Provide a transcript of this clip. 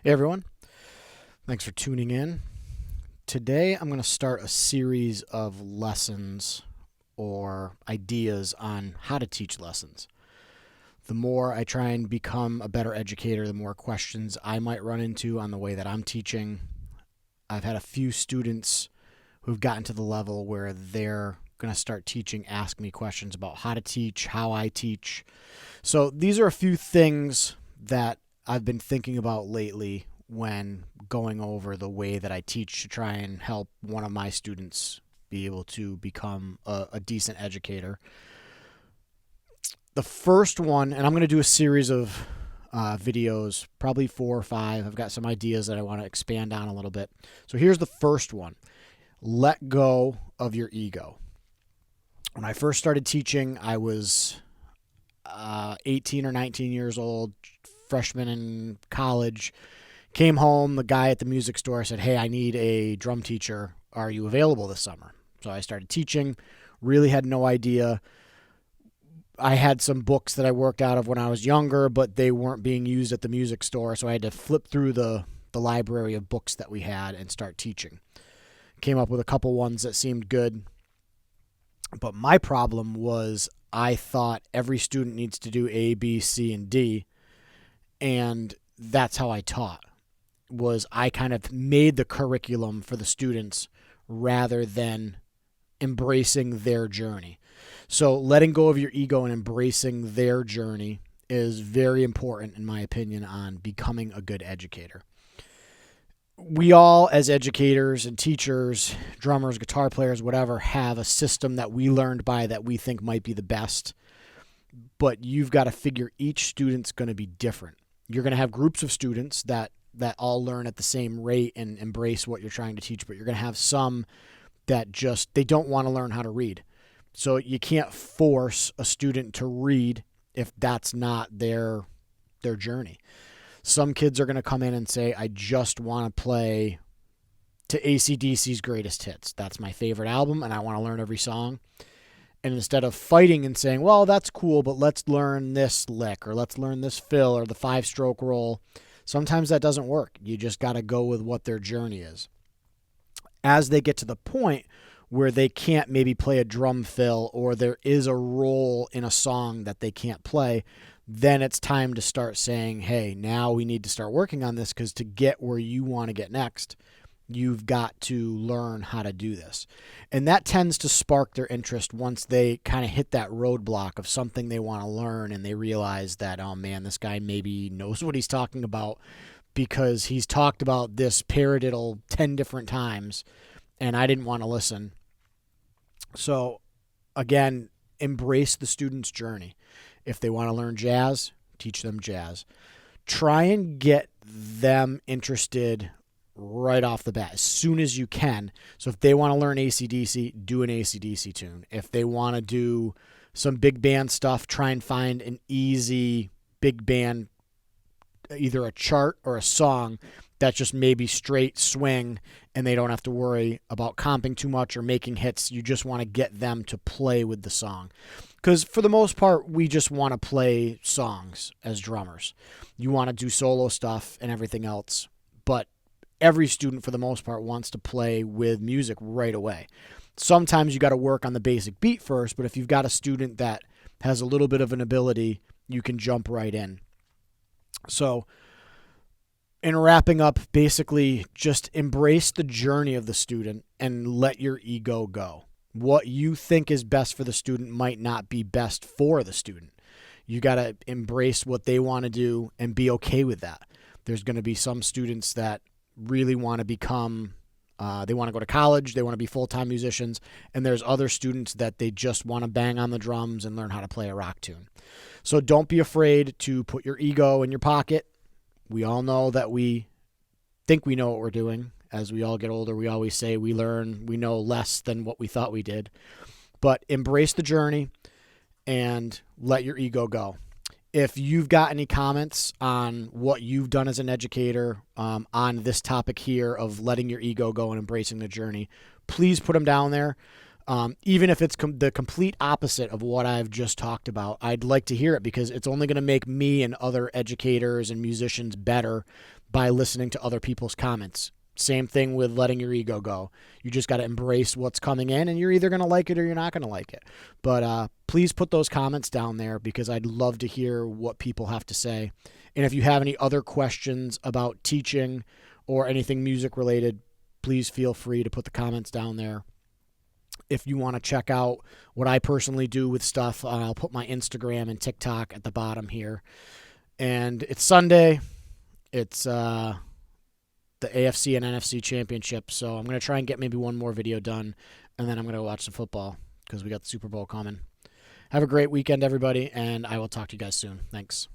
Hey everyone, thanks for tuning in. Today I'm going to start a series of lessons or ideas on how to teach lessons. The more I try and become a better educator, the more questions I might run into on the way that I'm teaching. I've had a few students who've gotten to the level where they're going to start teaching, ask me questions about how to teach, how I teach. So these are a few things that I've been thinking about lately when going over the way that I teach to try and help one of my students be able to become a decent educator. The first one, and I'm going to do a series of videos, probably 4 or 5. I've got some ideas that I want to expand on a little bit. So here's the first one. Let go of your ego. When I first started teaching, I was 18 or 19 years old, freshman in college. Came home, the guy at the music store said, "Hey, I need a drum teacher. Are you available this summer?" So I started teaching, really had no idea. I had some books that I worked out of when I was younger, but they weren't being used at the music store, so I had to flip through the library of books that we had and start teaching. Came up with a couple ones that seemed good, but my problem was I thought every student needs to do A, B, C, and D, and that's how I taught. Was I kind of made the curriculum for the students rather than embracing their journey. So letting go of your ego and embracing their journey is very important, in my opinion, on becoming a good educator. We all, as educators and teachers, drummers, guitar players, whatever, have a system that we learned by that we think might be the best. But you've got to figure each student's going to be different. You're going to have groups of students that all learn at the same rate and embrace what you're trying to teach, but you're going to have some that just, they don't want to learn how to read. So you can't force a student to read if that's not their journey. Some kids are going to come in and say, "I just want to play to AC/DC's Greatest Hits. That's my favorite album and I want to learn every song." And instead of fighting and saying, "Well, that's cool, but let's learn this lick or let's learn this fill or the 5-stroke roll," sometimes that doesn't work. You just got to go with what their journey is. As they get to the point where they can't maybe play a drum fill or there is a roll in a song that they can't play, then it's time to start saying, "Hey, now we need to start working on this, because to get where you want to get next, you've got to learn how to do this." And that tends to spark their interest once they kind of hit that roadblock of something they want to learn and they realize that, oh man, this guy maybe knows what he's talking about because he's talked about this paradiddle 10 different times and I didn't want to listen. So again, embrace the student's journey. If they want to learn jazz, teach them jazz. Try and get them interested right off the bat as soon as you can. So if they want to learn AC/DC, do an AC/DC tune. If they want to do some big band stuff, try and find an easy big band, either a chart or a song that's just maybe straight swing and they don't have to worry about comping too much or making hits. You just want to get them to play with the song. Because for the most part, we just want to play songs as drummers. You want to do solo stuff and everything else, but every student, for the most part, wants to play with music right away. Sometimes you got to work on the basic beat first, but if you've got a student that has a little bit of an ability, you can jump right in. So, in wrapping up, basically just embrace the journey of the student and let your ego go. What you think is best for the student might not be best for the student. You got to embrace what they want to do and be okay with that. There's going to be some students that really want to become, they want to go to college, they want to be full-time musicians, and there's other students that they just want to bang on the drums and learn how to play a rock tune. So don't be afraid to put your ego in your pocket. We all know that we think we know what we're doing. As we all get older, we always say we know less than what we thought we did. But embrace the journey and let your ego go. If you've got any comments on what you've done as an educator on this topic here of letting your ego go and embracing the journey, please put them down there. Even if it's the complete opposite of what I've just talked about, I'd like to hear it because it's only going to make me and other educators and musicians better by listening to other people's comments. Same thing with letting your ego go. You just got to embrace what's coming in, and you're either going to like it or you're not going to like it. But please put those comments down there because I'd love to hear what people have to say. And if you have any other questions about teaching or anything music related, please feel free to put the comments down there. If you want to check out what I personally do with stuff, I'll put my Instagram and TikTok at the bottom here. And it's Sunday. It's the AFC and NFC championship. So I'm going to try and get maybe one more video done, and then I'm going to watch some football because we got the Super Bowl coming. Have a great weekend, everybody, and I will talk to you guys soon. Thanks.